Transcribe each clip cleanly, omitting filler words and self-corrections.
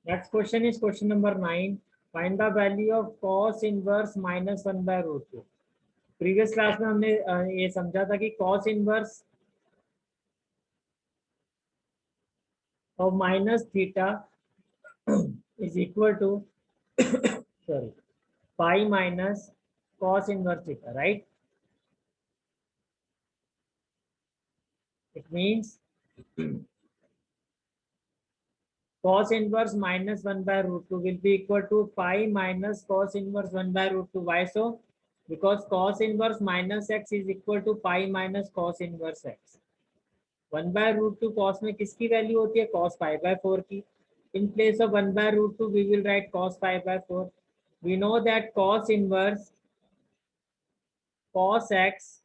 Next question is question number 9. Find the value of cos inverse minus 1 by root 2. Previous class में हमने ये समझा था कि cos inverse of minus theta is equal to sorry pi minus cos inverse theta, right? It means cos inverse minus 1 by root 2 will be equal to pi minus cos inverse 1 by root 2. Why so? Because cos inverse minus x is equal to pi minus cos inverse x. 1 by root 2 cos में किसकी value होती है? cos pi by 4 की. In place of 1 by root 2 we will write cos pi by 4. We know that cos inverse cos x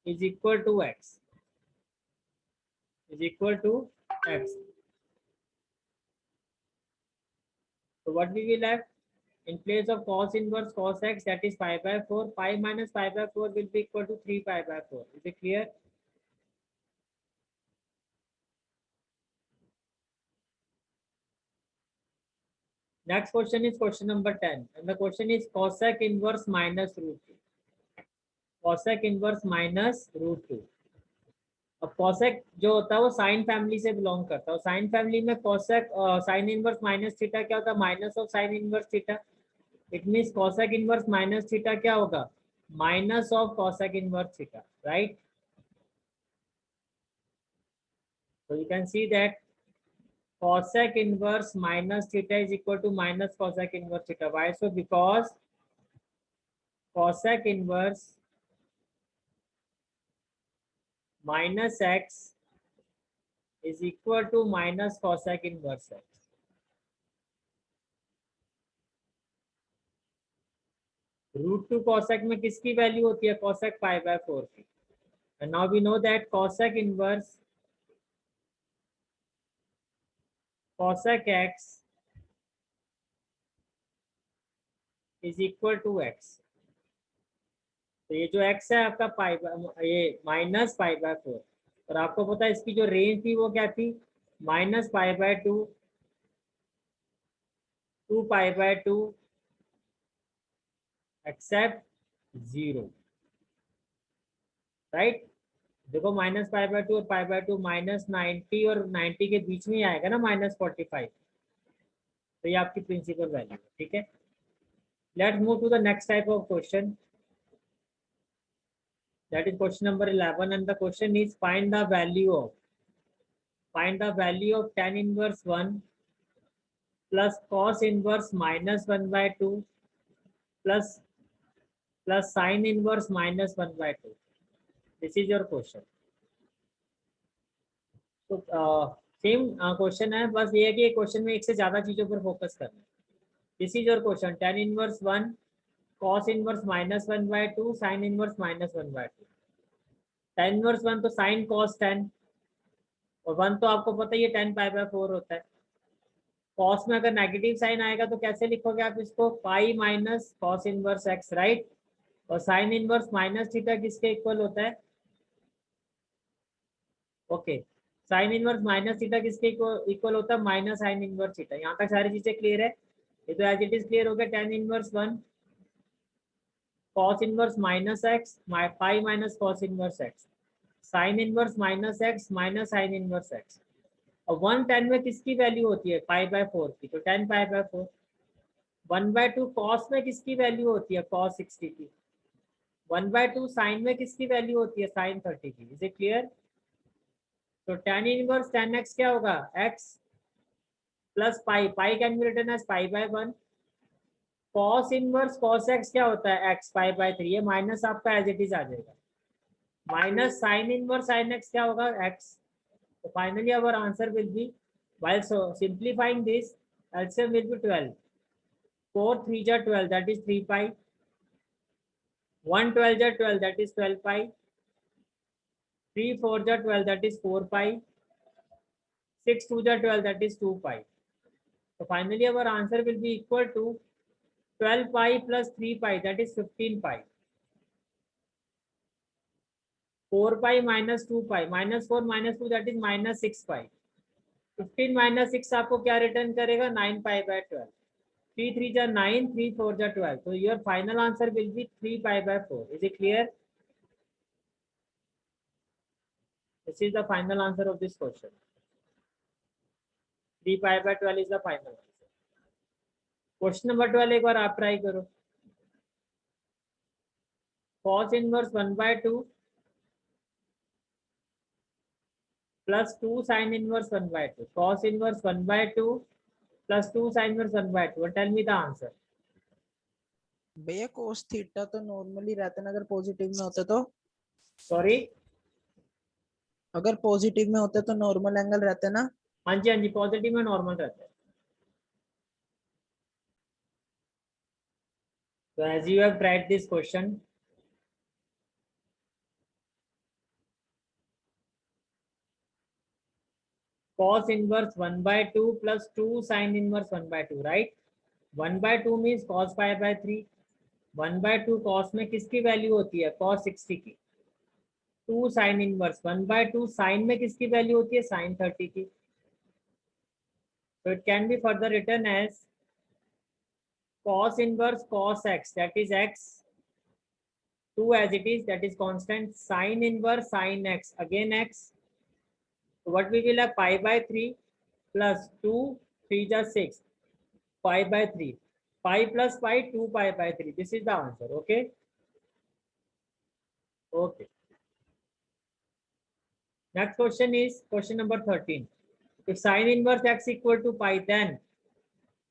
is equal to x. Is equal to x. So what we will have? In place of cos inverse cos x, that is pi by 4, pi minus pi by 4 will be equal to 3 pi by 4. Is it clear? Next question is question number 10. And the question is cosec inverse minus root 2. Cosec inverse minus root 2. अब cosec जो होता है वो sign family से belong करता है. Sign family में cosec sine inverse minus theta क्या होता है? Minus of sine inverse theta. It means cosec inverse minus theta क्या होगा? Minus of cosec inverse theta, right? So you can see that cosec inverse minus theta is equal to minus cosec inverse theta. Why so? Because cosec inverse minus x is equal to minus cosec inverse x. Root two cosec में किसकी value होती है? cosec pi by 4 की. And now we know that cosec inverse cosec x is equal to x. तो ये जो x है आपका पाई ये माइनस पाई बाय 4. और आपको पता है इसकी जो रेंज थी वो क्या थी? Minus pi by 2, 2 pi by 2 except 0, right? देखो माइनस पाई बाय 2 और पाई बाय 2 माइनस 90 और 90 के बीच में ही आएगा ना, माइनस 45. तो ये आपकी प्रिंसिपल वैल्यू है, ठीक है. Let's move to the next type of question. That is question number 11, and the question is find the value of tan inverse 1 plus cos inverse minus 1 by 2 plus sin inverse minus 1 by 2. This is your question. तो same question है, बस ये है कि question में एक से ज्यादा चीजों पर फोकस करना है. This is your question. tan inverse 1 cos inverse minus 1 by 2 sin inverse minus 1 by 2. tan inverse 1 तो sin cos 10 और 1 तो आपको पता ही है tan pi by 4 होता है. कॉस में अगर नेगेटिव साइन आएगा तो कैसे लिखोगे आप इसको? Pi minus cos inverse x, right? और साइन इनवर्स माइनस थीटा किसके इक्वल होता है? Okay, sine inverse minus theta किसके इक्वल होता है? Minus sine inverse theta. यहाँ तक सारी चीजें क्लियर है? ये तो एज इट इज क्लियर हो गया. tan inverse 1 cos inverse minus x pi minus cos inverse x, sine inverse minus x minus sine inverse x. और 110 में किसकी वैल्यू होती है? पाई बाय 4 की, तो 10 पाई बाय 4. 1/2 कॉस में किसकी वैल्यू होती है? कॉस 60 की. 1/2 साइन में किसकी वैल्यू होती है? साइन 30 की. Is it clear? तो tan इनवर्स tan x क्या होगा? x plus pi, pi can be written as pi by 1. Cos inverse cos x क्या होता है? x pi by 3. ये माइनस आपका एज इट इज आ जाएगा. Minus sine inverse sine x क्या होगा? x. तो finally our answer will be, while so simplifying this, LCM will be 12. 4 3 जा 12, that is 3 pi. 1 12 जा 12, that is 12 pi. 3 4 जा 12, that is 4 pi. 6 2 जा 12, that is 2 pi. So finally our answer will be equal to 12 pi plus 3 pi, that is 15 pi. 4 pi minus 2 pi, minus 4 minus 2, that is minus 6 pi. 15 minus 6 आपको क्या return करेगा? 9 pi by 12. 3 3 जा 9, 3 4 जा 12. So your final answer will be 3 pi by 4. Is it clear? This is the final answer of this question. 3 pi by 12 is the final answer. Question number 12 एक बार आप try करो. Cos inverse 1 by 2 plus 2 sin inverse 1 by 2. Cos inverse 1 by 2 plus 2 sin inverse 1 by 2. Tell me the answer. भैया cos theta तो normally रहता है ना, अगर positive में होते तो. Sorry. अगर पॉजिटिव में होते तो नॉर्मल एंगल रहते ना. हाँ जी, पॉजिटिव में नॉर्मल रहता है. So as you have tried this question, cos inverse 1 by 2 plus 2 sin inverse 1 by 2, right? 1 by 2 means cos pi by 3. 1 by 2 cos में किसकी वैल्यू होती है? cos 60 की. 2 sin inverse 1 by 2 sin में किसकी वैल्यू होती है? sin 30 की. So it can be further written as cos inverse cos x, that is x, 2 as it is, that is constant, sin inverse sin x, again x. So what we will have? Pi by 3 plus 2, 3 just 6, pi by 3. Pi plus pi, 2 pi by 3. This is the answer. Okay. Okay. Next question is question number 13. If sin inverse x equal to pi, then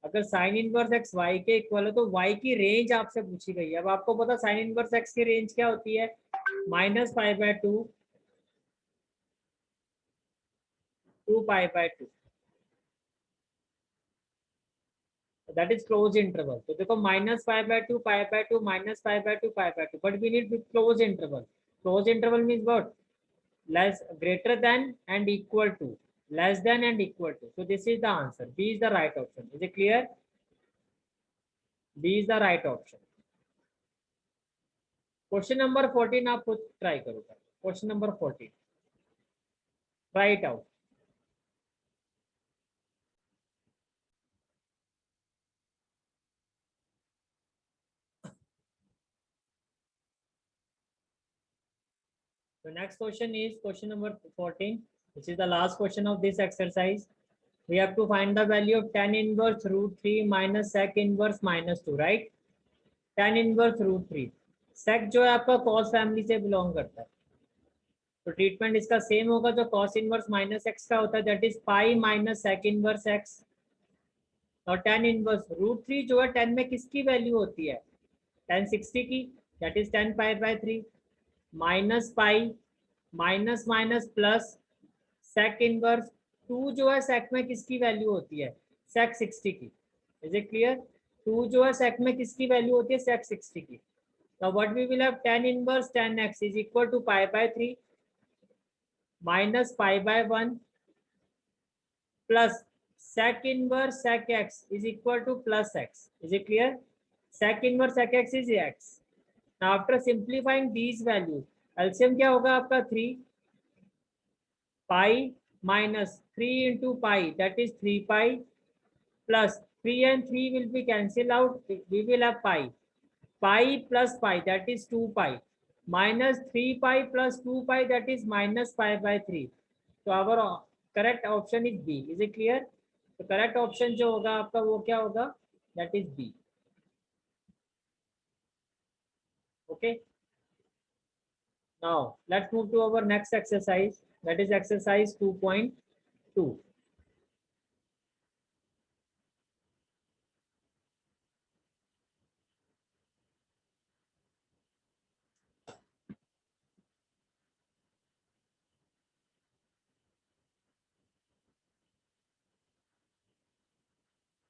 अगर sin inverse x y के equal है तो y की range आपसे पूछी गई है. अब आपको पता sin inverse x की रेंज क्या होती है? Minus pi by 2, 2 pi by 2. That is closed interval. तो देखो minus pi by 2, pi by 2, minus pi by 2, pi by 2. But we need close interval. Close interval means what? Less, greater than and equal to, less than and equal to. So this is the answer. B is the right option. Is it clear? B is the right option. Question number 14 आप खुद try करो. Question number 14. Try it out. The next question is question number 14, which is the last question of this exercise. We have to find the value of tan inverse root 3 minus sec inverse minus 2, right? Tan inverse root 3. Sec जो है आपका cos family से belong करता है, तो treatment इसका same होगा जो cos इनवर्स माइनस एक्स का होता है, that is pi minus sec inverse x. और tan इनवर्स रूट 3 जो है 10 में किसकी वैल्यू होती है? tan 60 की, that is 10 pi by 3 minus pi minus minus plus sec inverse 2 जो है sec में किसकी वैल्यू होती है? sec 60 की. Is it clear? 2 जो है sec में किसकी वैल्यू होती है? sec 60 की. Now what we will have? tan inverse tan x is equal to pi by 3 minus pi by 1 plus sec inverse sec x is equal to plus x. Is it clear? Sec inverse sec x is x. Now after simplifying these values, LCM क्या होगा आपका? 3 pi minus 3 into pi, that is 3 pi plus 3 and 3 will be cancelled out. We will have pi. Pi plus pi, that is 2 pi minus 3 pi plus 2 pi, that is minus pi by 3. So our correct option is B. Is it clear? तो correct option जो होगा आपका वो क्या होगा? That is B. Okay. Now let's move to our next exercise, that is exercise 2.2.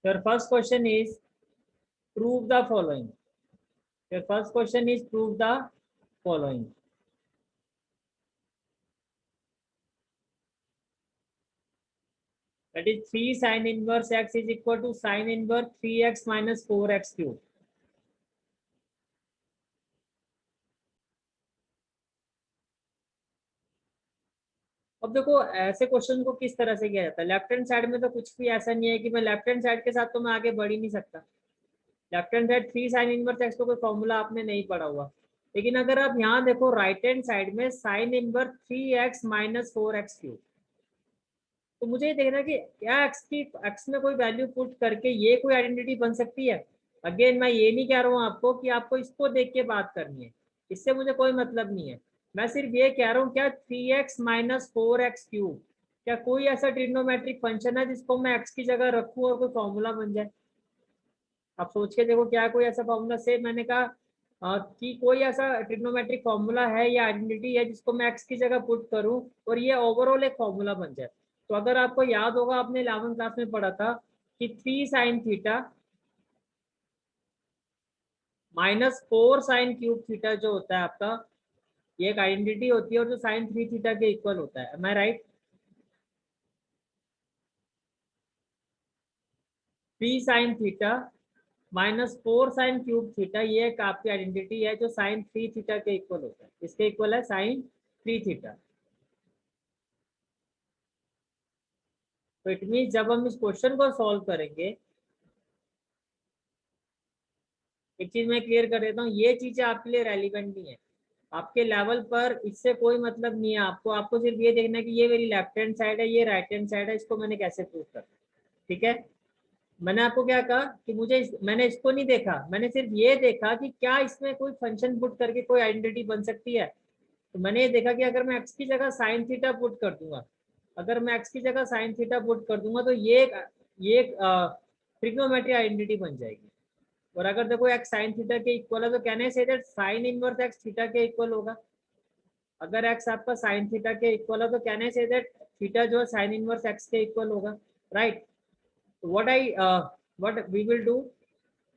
Your first question is prove the following. Your first question is prove the following. That is 3 sin inverse x is equal to sin inverse 3x minus 4x cube. अब अब देखो ऐसे question को किस तरह से किया जाता है, लेफ्ट हैंड साइड में तो कुछ भी ऐसा नहीं है कि मैं लेफ्ट हैंड साइड के साथ तो मैं आगे बढ़ ही नहीं सकता। Left hand side 3 sine inverse x तो कोई फॉर्मूला आपने नहीं पढ़ा हुआ। लेकिन अगर आप यहाँ देखो राइट हैंड साइड में sine inverse 3x minus 4x cube, तो मुझे ये देखना कि क्या एक्स में कोई वैल्यू पुट करके ये कोई आइडेंटिटी बन सकती है। अगेन मैं ये नहीं कह रहा हूँ आपको कि आपको इसको देख के बात करनी है, इससे मुझे कोई मतलब नहीं है। मैं सिर्फ ये कह रहा हूँ क्या 3x माइनस 4x क्यूब क्या कोई ऐसा ट्रिग्नोमेट्रिक फंक्शन है जिसको मैं x की जगह रखूँ और कोई फॉर्मूला बन जाए। आप सोच के देखो क्या कोई ऐसा फॉर्मूला से मैंने कहा कि कोई ऐसा ट्रिग्नोमेट्रिक फॉर्मूला है या आइडेंटिटी है जिसको मैं x की जगह पुट करूं और ये ओवरऑल एक फॉर्मूला बन जाए। तो अगर आपको याद होगा आपने 11th क्लास में पढ़ा था कि 3 sine theta minus 4 sine cube theta जो होता है आपका, ये एक आइडेंटिटी होती है और जो साइन 3 थीटा के इक्वल होता है। Am I right? 3 sine theta minus 4 sine cube theta ये एक आपकी आइडेंटिटी है जो साइन 3 थीटा के इक्वल होता है। इसके इक्वल है साइन 3 थीटा। तो इट मीन जब हम इस क्वेश्चन को सॉल्व करेंगे, एक चीज मैं क्लियर कर देता हूँ, ये चीजें आपके लिए रेलिवेंट नहीं है, आपके लेवल पर इससे कोई मतलब नहीं है। आपको आपको सिर्फ ये देखना है कि ये मेरी लेफ्ट हैंड साइड है, ये राइट हैंड साइड है, इसको मैंने कैसे प्रूव करना। ठीक है, मैंने आपको क्या कहा कि मैंने इसको नहीं देखा, मैंने सिर्फ ये देखा कि क्या इसमें कोई फंक्शन पुट करके कोई आइडेंटिटी बन सकती है। तो मैंने ये देखा कि अगर मैं एक्स की जगह साइन थीटा पुट कर दूंगा, अगर मैं एक्स की जगह साइन थीटा पुट कर दूंगा तो ये ट्रिग्नोमेट्री आइडेंटिटी बन जाएगी। और अगर देखो एक्स साइन थीटा के इक्वल है तो can I say that sine inverse x theta के इक्वल होगा। अगर एक्स आपका साइन थीटा के इक्वल है तो can I say that theta जो है साइन इनवर्स एक्स के इक्वल होगा, right? What we will do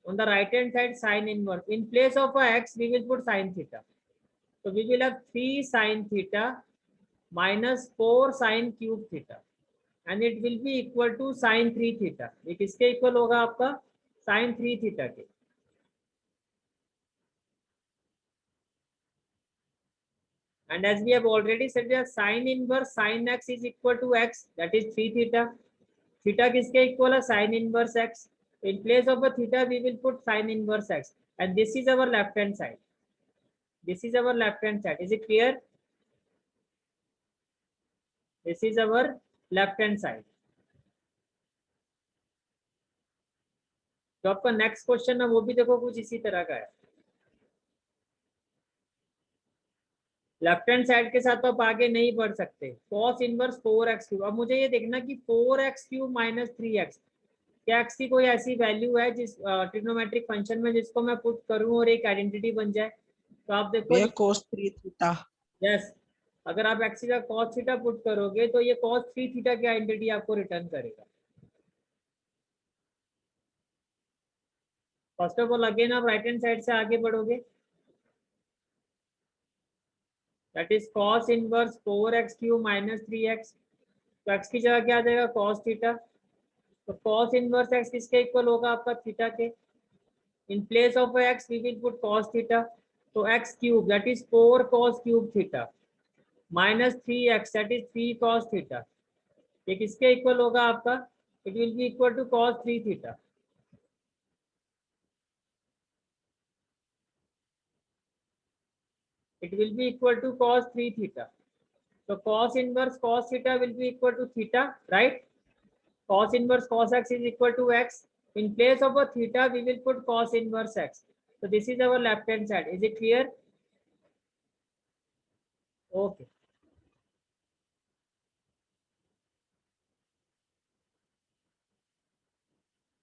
on the right hand side sin inverse in place of a x we will put sin theta. So we will have 3 sin theta minus 4 sin cube theta and it will be equal to sin 3 theta. ये किसके equal होगा आपका? sin 3 theta के। And as we have already said that sin inverse sin x is equal to x, that is 3 theta. Theta किसके equal है? sin inverse x. In place of a theta we will put sin inverse x and this is our left hand side. This is our left hand side. Is it clear? This is our left hand side. तो आपका next question है वो भी देखो कुछ इसी तरह का है। लेफ्ट हैंड साइड के साथ तो आप आगे नहीं बढ़ सकते। cos इनवर्स 4x क्यूब, अब मुझे ये देखना कि 4x क्यूब माइनस 3x क्या x की कोई ऐसी वैल्यू है जिस ट्रिग्नोमेट्रिक फंक्शन में जिसको मैं पुट करूं और एक आइडेंटिटी बन जाए। तो आप देखो भैया cos 3 थीटा। यस, अगर आप x का cos थीटा पुट करोगे तो ये cos 3 थीटा की आइडेंटिटी आपको रिटर्न करेगा। फर्स्ट ऑफ ऑल अगेन आप राइट हैंड साइड से आगे बढ़ोगे, that is cos inverse 4x cube minus 3x। तो x की जगह क्या आ जाएगा? cos theta. तो cos इनवर्स x किसके इक्वल होगा? आपका थीटा के। In place of x we will put cos theta. तो x cube that is 4 cos cube theta minus 3x that is 3 cos theta, ये किसके इक्वल होगा आपका? It will be equal to cos 3 theta. It will be equal to cos 3 theta. So cos inverse cos theta will be equal to theta, right? Cos inverse cos x is equal to x. In place of a theta, we will put cos inverse x. So this is our left hand side. Is it clear? Okay.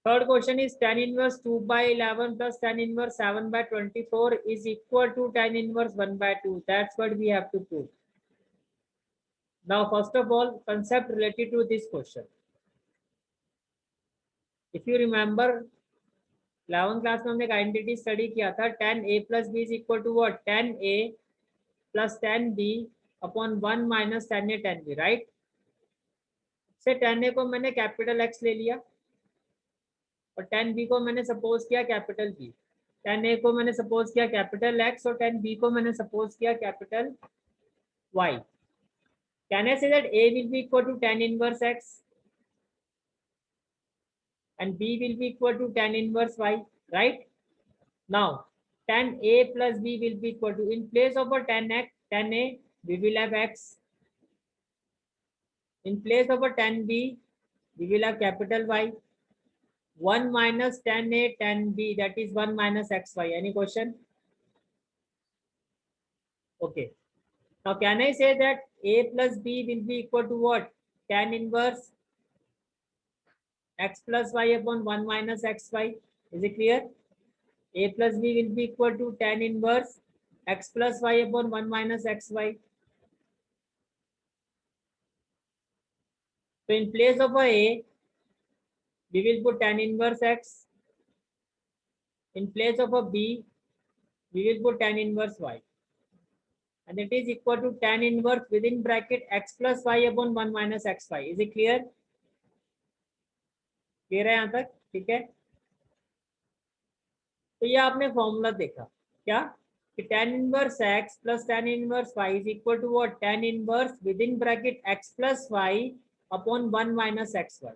Third question is tan inverse 2 by 11 plus tan inverse 7 by 24 is equal to tan inverse 1 by 2. That's what we have to prove. Now, first of all, concept related to this question. If you remember, 11th class में हमने एक identity study किया था, tan a plus b is equal to what? tan a plus tan b upon 1 minus tan a tan b, right? से tan a को मैंने capital x ले लिया और tan b को मैंने सपोज किया कैपिटल b। tan a को मैंने सपोज किया कैपिटल x और tan b को मैंने सपोज किया capital y। Can I say that A will be equal to tan inverse X and B will be equal to tan inverse Y, right? Now, tan A plus B will be equal to, in place of a tan A, we will have X. In place of a tan B, we will have capital Y. 1 minus tan A tan B, that is 1 minus XY. Any question? Okay. Now, can I say that A plus B will be equal to what? Tan inverse X plus Y upon 1 minus XY. Is it clear? A plus B will be equal to tan inverse X plus Y upon 1 minus XY. So, in place of A, we will put tan inverse X. In place of a B, we will put tan inverse Y. And it is equal to tan inverse within bracket X plus Y upon 1 minus XY. Is it clear? Clear है यहाँ तक? ठीक है, तो ये आपने formula देखा क्या कि tan inverse x plus tan inverse y is equal to what? tan inverse with in bracket x plus y upon 1 minus xy.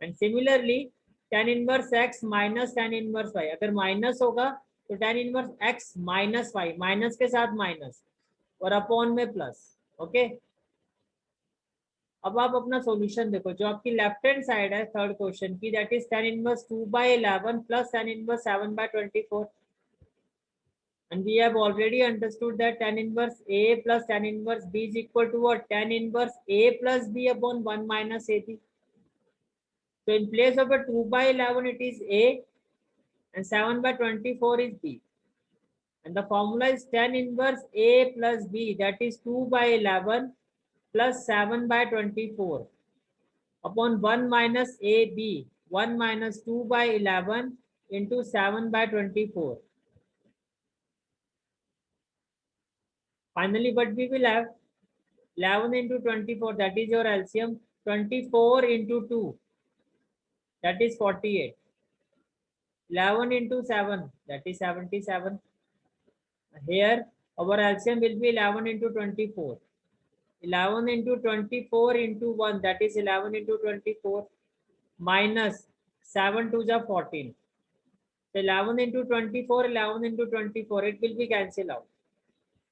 And similarly tan inverse x minus tan inverse y, अगर minus होगा तो tan inverse x minus y, minus के साथ minus और upon में plus. Okay, अब आप अपना सॉल्यूशन देखो. जो आपकी लेफ्ट हैंड साइड है थर्ड क्वेश्चन की, that is tan inverse 2/11 plus tan inverse 7/24. And we have already understood that tan inverse A plus tan inverse B is equal to what? Tan inverse A plus B upon 1 minus AB. So in place of a 2/11 it is A and 7/24 is B. And the formula is tan inverse A plus B, that is 2/11 plus 7/24 upon 1 minus AB, 1 minus 2/11 into 7/24. Finally, what we will have? 11 into 24, that is your LCM. 24 into 2, that is 48. 11 into 7, that is 77. Here, our LCM will be 11 into 24. 11 into 24 into 1, that is 11 into 24. Minus 7 to the 14. So 11 into 24, 11 into 24, it will be cancelled out.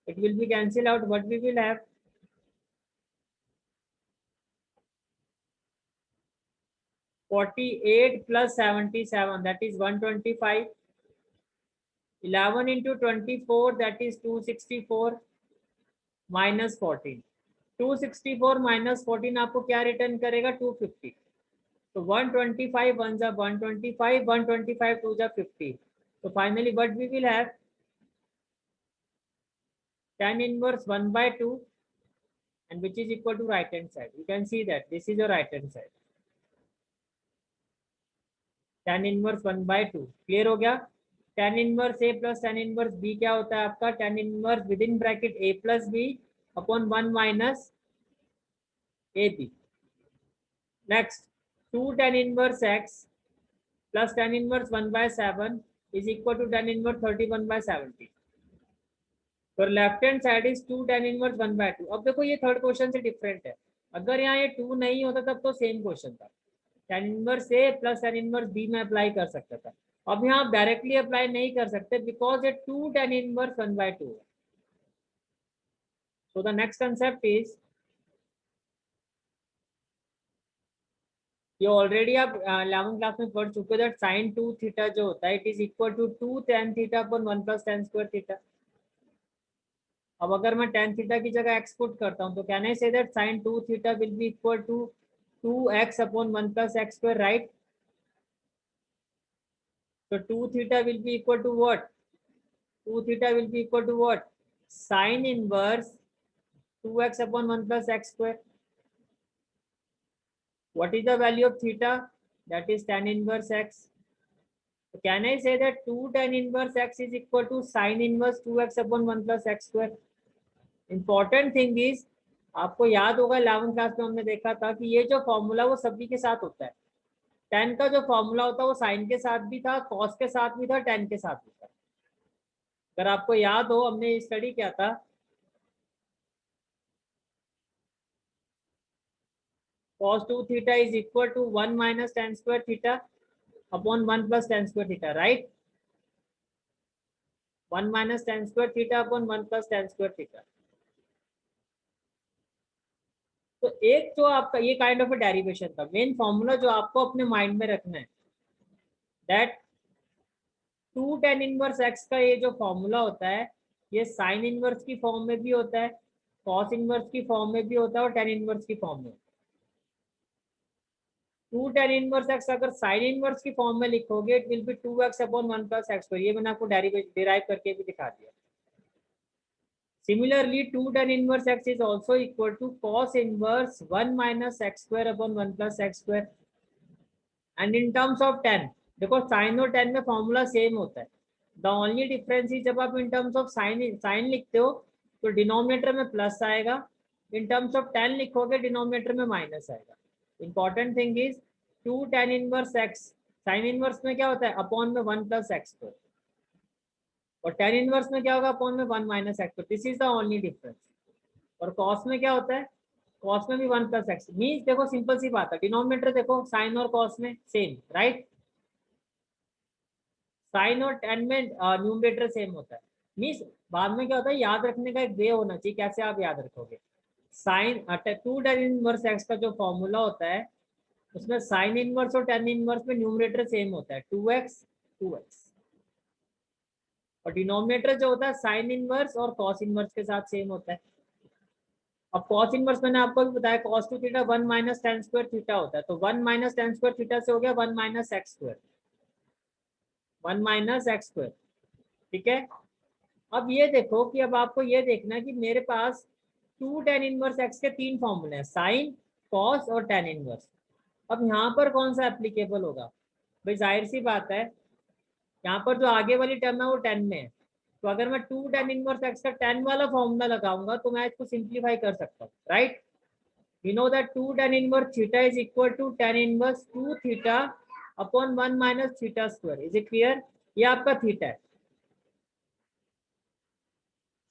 It will be cancelled out. What we will have? 48 plus 77, that is 125. 11 into 24, that is 264 minus 14. 264 minus 14 आपको क्या return करेगा? 250. So 125 1 जा 125, 125 2 जा 50. So finally what we will have? Tan inverse 1/2, and which is equal to right hand side. You can see that this is your right hand side. Tan inverse 1/2. Clear हो गया? tan inverse A plus tan inverse B क्या होता है आपका? tan inverse with in bracket A plus B upon 1 minus AB. Next 2 tan inverse X plus tan inverse 1/7 is equal to tan inverse 31/70. तो left hand side is 2 tan inverse 1/2. अब देखो ये third question से different है. अगर यहाँ ये 2 नहीं होता तब तो सेम क्वेश्चन था. tan inverse A plus tan inverse B में अप्लाई कर सकता था. अब यहाँ आप डायरेक्टली अप्लाई नहीं कर सकते बिकॉज ये 2 tan इनवर्स 1/2 है. So the next concept is, ये ऑलरेडी आप 11th क्लास में पढ़ चुके हो, दैट sin 2 थीटा जो होता है it is equal to 2 tan theta upon 1 plus tan square theta. अब अगर मैं tan थीटा की जगह x पुट करता हूँ तो can I say that sin 2 theta will be equal to 2x upon 1 plus x square, right? So 2 theta will be equal to what? 2 theta will be equal to what? Sin inverse 2x upon 1 plus x square. What is the value of theta? That is tan inverse x. So can I say that 2 tan inverse x is equal to sin inverse 2x upon 1 plus x square? Important thing is, आपको याद होगा 11th class में हमने देखा था कि ये जो फॉर्मूला वो सभी के साथ होता है. tan का जो फॉर्मूला होता है वो sin के साथ भी था, cos के साथ भी था, tan के साथ भी था. अगर आपको याद हो हमने स्टडी किया था, cos 2 theta is equal to 1 minus tan square theta upon 1 plus tan square theta, right? 1 minus tan square theta upon 1 plus tan square theta. तो एक जो आपका ये काइंड ऑफ डेरिवेशन था, मेन फॉर्मूला जो आपको अपने माइंड में रखना है, दैट 2 tan इनवर्स x का ये जो फॉर्मूला होता है, ये साइन इनवर्स की फॉर्म में भी होता है, कॉस इनवर्स की फॉर्म में भी होता है और tan इनवर्स की फॉर्म में। 2 tan इनवर्स x अगर साइन इनवर्स की फॉर्म में लिखोगे, it will B 2x upon 1 plus x square. ये मैंने आपको डिराइव करके भी दिखा दिया। Similarly, 2 tan inverse x is also equal to cos inverse 1 minus x square upon 1 plus x square. And in terms of tan, देखो sin और tan में फॉर्मूला सेम होता है। The only difference is जब आप in terms of sin लिखते हो तो डिनोमिनेटर में प्लस आएगा, in terms of tan लिखोगे डिनोमिनेटर में माइनस आएगा। Important thing is 2 tan inverse x, sin inverse में क्या होता है, अपॉन में 1 plus x square, और tan इनवर्स में क्या होगा, अपॉन में 1 माइनस एक्स। तो this is the only difference. और कॉस में क्या होता है, कॉस में भी 1 प्लस एक्स। मीन्स देखो सिंपल सी बात है, डिनोमिनेटर देखो साइन और कॉस में सेम, राइट? साइन और tan में न्यूमरेटर सेम होता है। मीन्स बाद में क्या होता है, याद रखने का एक वे होना चाहिए, कैसे आप याद रखोगे। साइन 2 tan इनवर्स एक्स का जो फॉर्मूला होता है, उसमें साइन इनवर्स और tan इनवर्स में न्यूमरेटर सेम होता है, 2x 2x, और डिनोमिनेटर जो होता है साइन इनवर्स और कॉस इनवर्स के साथ सेम होता है। अब कॉस इनवर्स मैंने आपको भी बताया, cos 2 theta 1 minus tan square theta होता है, तो 1 माइनस tan स्क्वायर थीटा से हो गया 1 minus x square, 1 minus x square, ठीक है। अब ये देखो कि अब आपको ये देखना है कि मेरे पास 2 tan इनवर्स x के 3 फॉर्मूले हैं, साइन, कॉस और tan इनवर्स। अब यहाँ पर कौन सा एप्लीकेबल होगा? भाई जाहिर सी बात है, यहाँ पर जो आगे वाली टर्म है वो 10 में है, तो अगर मैं 2 tan इनवर्स x का 10 वाला फॉर्मूला लगाऊंगा तो मैं इसको सिंप्लीफाई कर सकता हूँ, right? We know that 2 tan inverse theta is equal to tan inverse 2 theta upon 1 minus theta square. Is it clear? ये आपका थीटा है,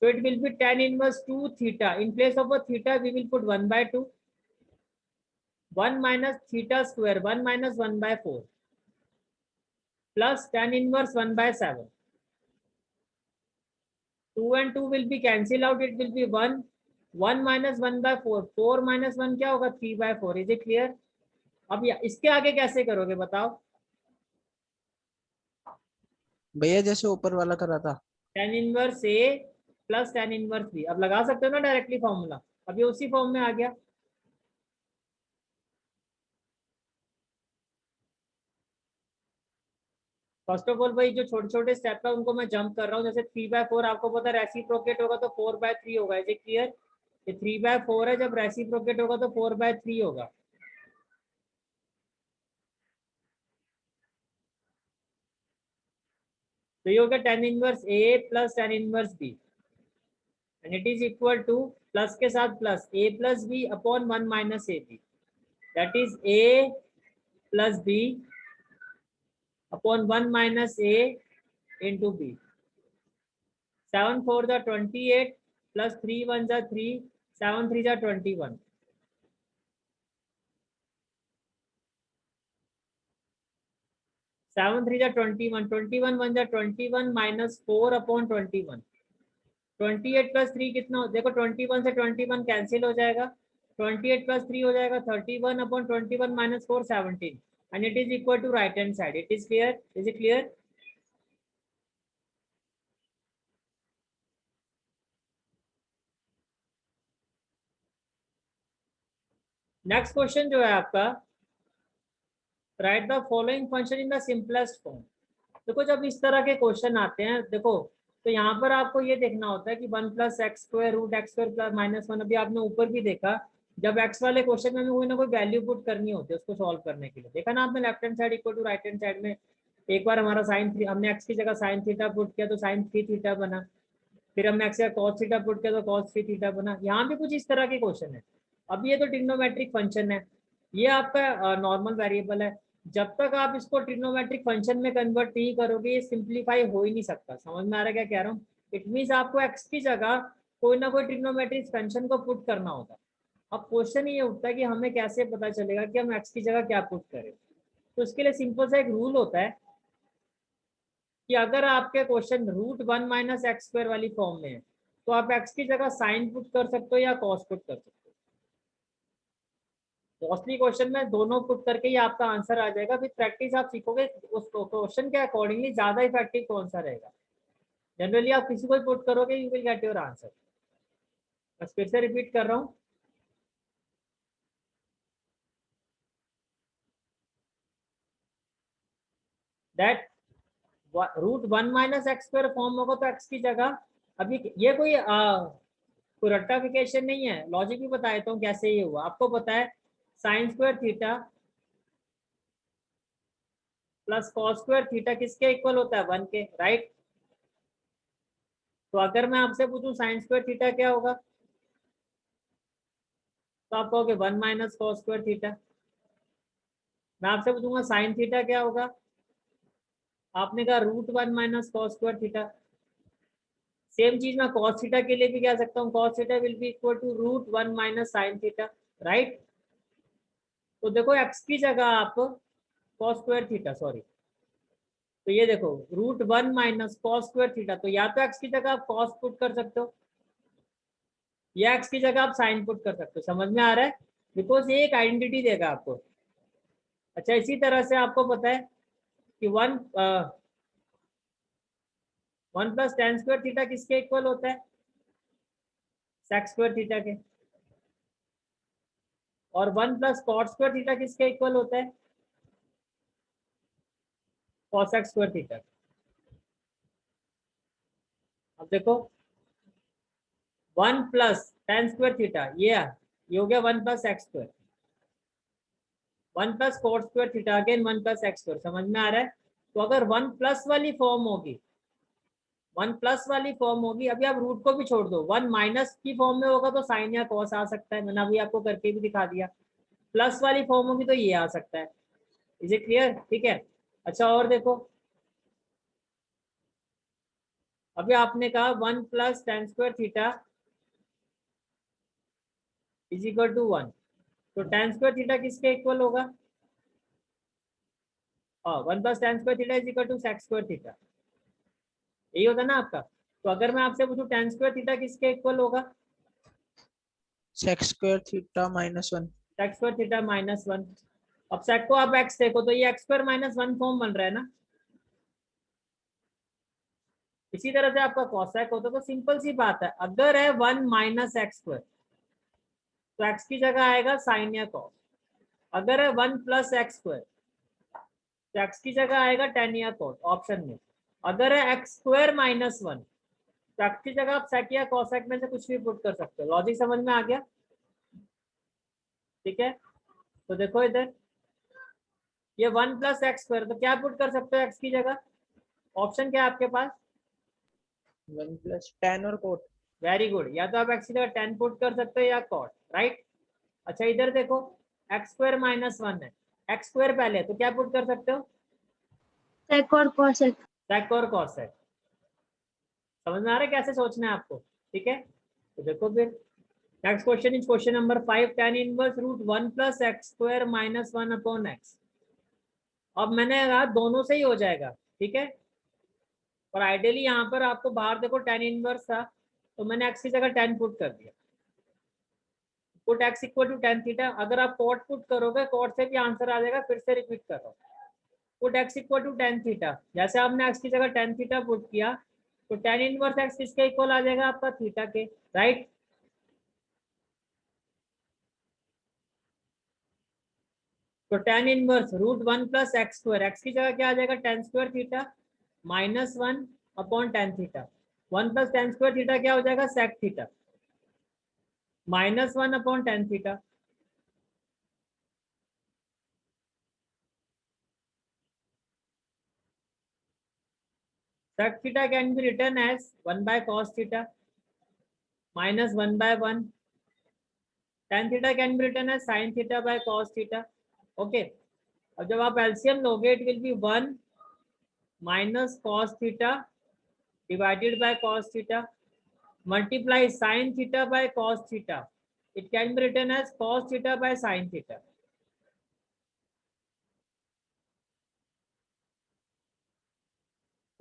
so it will be tan inverse 2 theta. In place of a theta we will put 1 by 2, 1 minus theta square, 1 minus 1 by 4 plus tan inverse 1 by 7. 2 and 2 will be cancel out, it will be 1, 1 minus 1 by 4, 4 minus 1 क्या होगा, 3 by 4. Is it clear? अब इसके आगे कैसे करोगे बताओ? भैया जैसे ऊपर वाला करा था, tan inverse a plus tan inverse b, अब लगा सकते हो ना डायरेक्टली फॉर्मूला, अब ये उसी फॉर्म में आ गया। फर्स्ट ऑफ ऑल भाई जो छोटे छोटे स्टेप है उनको मैं जंप कर रहा हूँ, जैसे 3/4 आपको पता है रेसिप्रोकेट होगा तो 4/3 होगा। Is it clear? ये 3/4 है, जब रेसिप्रोकेट होगा तो 4/3 होगा। तो ये हो गया tan inverse a plus tan inverse b, and it is equal to plus के साथ plus a plus b upon 1 minus A B, that is a plus b upon 1 minus a into b। 7 4 जा 28 plus 3 1 जा 3, 7 3 जा 21, 7 3 जा 21, 21 1 जा 21 minus 4 upon 21, 28 plus 3 कितना हो, देखो 21 से 21 कैंसिल हो जाएगा, 28 प्लस 3 हो जाएगा 31 upon 21 minus 4 17, and it is equal to right hand side. It is clear? Is it clear? Next question जो है आपका, write the following function in the simplest form. देखो जब इस तरह के क्वेश्चन आते हैं, देखो तो यहाँ पर आपको ये देखना होता है कि 1 plus x square root x square plus -1, अभी आपने ऊपर भी देखा, जब एक्स वाले क्वेश्चन में कोई ना कोई वैल्यू पुट करनी होती है उसको सॉल्व करने के लिए। देखा ना आपने, left hand side equal to right hand side में, एक बार हमारा साइन 3, हमने एक्स की जगह साइन थीटा पुट किया तो साइन 3 थीटा बना, फिर हमने एक्स का कॉस थीटा पुट किया तो कॉस 3 थीटा बना। यहाँ भी कुछ इस तरह के क्वेश्चन है। अब ये तो ट्रिग्नोमेट्रिक फंक्शन है, ये आपका नॉर्मल वेरिएबल है, जब तक आप इसको ट्रिग्नोमेट्रिक फंक्शन में कन्वर्ट नहीं करोगे ये सिंप्लीफाई हो ही नहीं सकता। समझ में आ रहा है क्या कह रहा हूँ? इट मीन्स आपको x की जगह कोई ना कोई ट्रिग्नोमेट्रिक फंक्शन को पुट करना होगा। अब क्वेश्चन ये उठता है कि हमें कैसे पता चलेगा कि हम x की जगह क्या पुट करें। तो उसके लिए सिंपल सा एक रूल होता है कि अगर आपके क्वेश्चन √1 माइनस एक्स स्क्वायर वाली फॉर्म में है तो आप x की जगह साइन पुट कर सकते हो या कॉस पुट कर सकते हो। मोस्टली क्वेश्चन में दोनों पुट करके ही आपका आंसर आ जाएगा। फिर प्रैक्टिस आप सीखोगे उस क्वेश्चन के अकॉर्डिंगली ज्यादा इफेक्टिव कौन सा रहेगा। जनरली आप किसी को भी पुट करोगे you will get your answer. बस फिर से रिपीट कर रहा हूँ, that √1 minus x square form होगा तो x की जगह, अभी ये कोई रेक्टिफिकेशन नहीं है, लॉजिक भी बता देता हूँ कैसे ये हुआ। आपको पता है sign square theta plus cos square theta किसके इक्वल होता है, 1 के, राइट। तो अगर मैं आपसे पूछूं साइन स्क्वायर थीटा क्या होगा तो आप कहोगे 1 माइनस कॉस स्क्वायर थीटा। मैं आपसे पूछूंगा साइन थीटा क्या होगा, आपने कहा √1 minus cos square theta. Same चीज मैं कॉस थीटा के लिए भी कह सकता हूँ, cos theta will be equal to √1 minus sine theta, right. तो देखो एक्स की जगह आप कॉस स्क्वायर थीटा, सॉरी, तो ये देखो √1 माइनस कॉस स्क्वायर थीटा, तो या तो एक्स की जगह आप कॉस पुट कर सकते हो या एक्स की जगह आप साइन पुट कर सकते हो। समझ में आ रहा है, बिकॉज ये एक आइडेंटिटी देगा आपको। अच्छा, इसी तरह से आपको पता है कि 1 प्लस टेन स्क्वायर थीटा किसके इक्वल होता है, सेक स्क्वायर थीटा के। और 1 प्लस कॉट स्क्वायर थीटा किसके इक्वल होता है, कॉसेक स्क्वायर थीटा। अब देखो 1 प्लस टेन स्क्वायर थीटा ये हो गया 1 plus x square, 1 plus cot square theta again 1 plus x square. समझ में आ रहा है। तो अगर 1 प्लस वाली फॉर्म होगी, 1 प्लस वाली फॉर्म होगी, अभी आप रूट को भी छोड़ दो, 1 माइनस की फॉर्म में होगा तो साइन या कॉस आ सकता है, मैंने अभी आपको करके भी दिखा दिया। प्लस वाली फॉर्म होगी तो ये आ सकता है। इज इट क्लियर, ठीक है। अच्छा और देखो, अभी आपने कहा 1 plus tan square theta is equal to 1, तो टेन स्क्वायर थीटा किसके इक्वल होगा, 1 plus tan square theta is equal to sec square theta, यही होता ना आपका। तो अगर मैं आपसे पूछूं टेन स्क्वायर थीटा किसके इक्वल होगा, sec square theta -1। Sec square theta -1। अब सेक को आप एक्स देखो तो ये एक्स स्क्वायर -1 फॉर्म बन रहा है ना। इसी तरह से आपका कॉसेक होता तो सिंपल सी बात है, अगर है 1 माइनस एक्स स्क्वायर तो एक्स की जगह आएगा साइन या कॉस। अगर है 1 प्लस एक्स स्क्वायर तो एक्स की जगह आएगा टेन या कॉस ऑप्शन में। अगर है एक्स स्क्वायर -1 तो एक्स की जगह आप सेक या कॉसेक में से कुछ भी पुट कर सकते हो। लॉजिक समझ में आ गया, ठीक है। तो देखो इधर ये 1 प्लस एक्स स्क्वायर, तो क्या पुट कर सकते हो एक्स की जगह, ऑप्शन क्या है आपके पास, 1 प्लस tan और cot। वेरी गुड, या तो आप एक्स की जगह 10 पुट कर सकते हो या कॉट, राइट। अच्छा इधर देखो एक्स स्क्वायर -1 है, एक्स स्क्वायर पहले है, तो क्या पुट कर सकते हो, सेक और कोसेक। सेक और कॉसेक। समझ में आ रहा है कैसे सोचना है आपको, ठीक है। तो देखो फिर next question is question number 5, tan inverse √1 plus x square -1 upon x. अब मैंने कहा दोनों से ही हो जाएगा, ठीक है। और आइडियली यहाँ पर आपको बाहर देखो tan इनवर्स था तो मैंने एक्स की जगह 10 पुट कर दिया, put x equal to tan theta. अगर आप कॉट पुट करोगे कॉट से भी आंसर आ जाएगा, फिर से रिपीट कर रहा हूँ, put x equal to tan theta. जैसे आपने एक्स की जगह tan थीटा पुट किया तो tan इनवर्स एक्स किसके इक्वल आ जाएगा, आपका थीटा के, राइट। तो tan inverse √1 plus x square, x की जगह क्या आ जाएगा tan square theta -1 upon tan theta. 1 plus tan square theta क्या हो जाएगा, sec theta -1 upon tan theta. Sec theta can be written as 1 by cos theta minus 1 by 1. Tan theta can be written as sin theta by cos theta. Okay. अब जब आप LCM लोगे it will B 1 minus cos theta divided by cos theta multiply sin theta by cos theta. It can be written as cos theta by sin theta.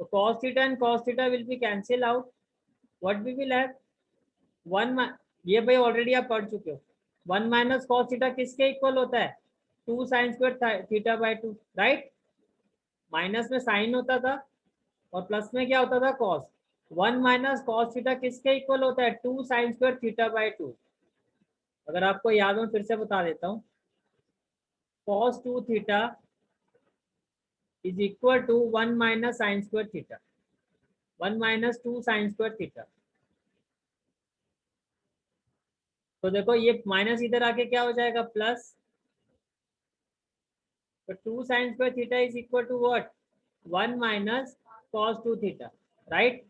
So cos theta and cos theta will be cancel out. What we will have? ये भाई already आप पढ़ चुके हो. 1 minus cos theta किसके equal होता है? 2 sine square theta by 2, right. Minus में साइन होता था और प्लस में क्या होता था? कॉस. 1 माइनस कॉस थीटा किसके इक्वल होता है? 2 साइन स्क्वायर थीटा बाय 2. अगर आपको याद हो फिर से बता देता हूँ. cos 2 theta is equal to 1 minus sin square theta. 1 minus 2 sin square theta. तो देखो ये माइनस इधर आके क्या हो जाएगा? प्लस. तो 2 sin square theta is equal to what? 1 minus cos 2 theta, right.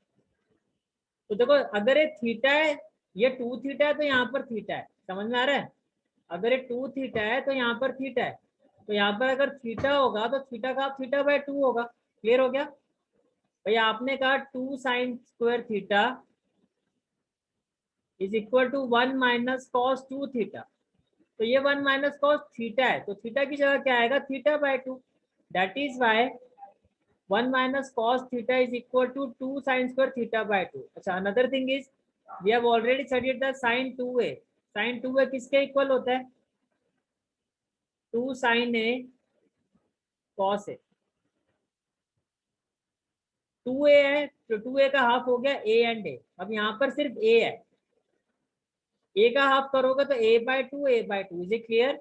तो देखो अगर ये थीटा है, ये 2 थीटा है तो यहाँ पर थीटा है. समझ में आ रहा है? अगर ये 2 थीटा है तो यहाँ पर थीटा है. तो यहाँ पर अगर थीटा होगा तो थीटा का थीटा बाय 2 होगा. क्लियर हो गया भाई? आपने कहा 2 sine square theta is equal to 1 minus cos 2 theta. तो ये 1 माइनस कॉस थीटा है तो थीटा की जगह क्या आएगा? Theta by 2. That is why 1 minus cos theta is equal to 2 sine square theta by 2. अच्छा, another thing is we have already studied the sine 2a. Sine 2a किसके equal होता है? 2 sign a cos A. 2a है तो 2a का half हो गया a and a. अब यहाँ पर सिर्फ a है. a का हाफ करोगे तो a by 2 a by 2. Is it clear?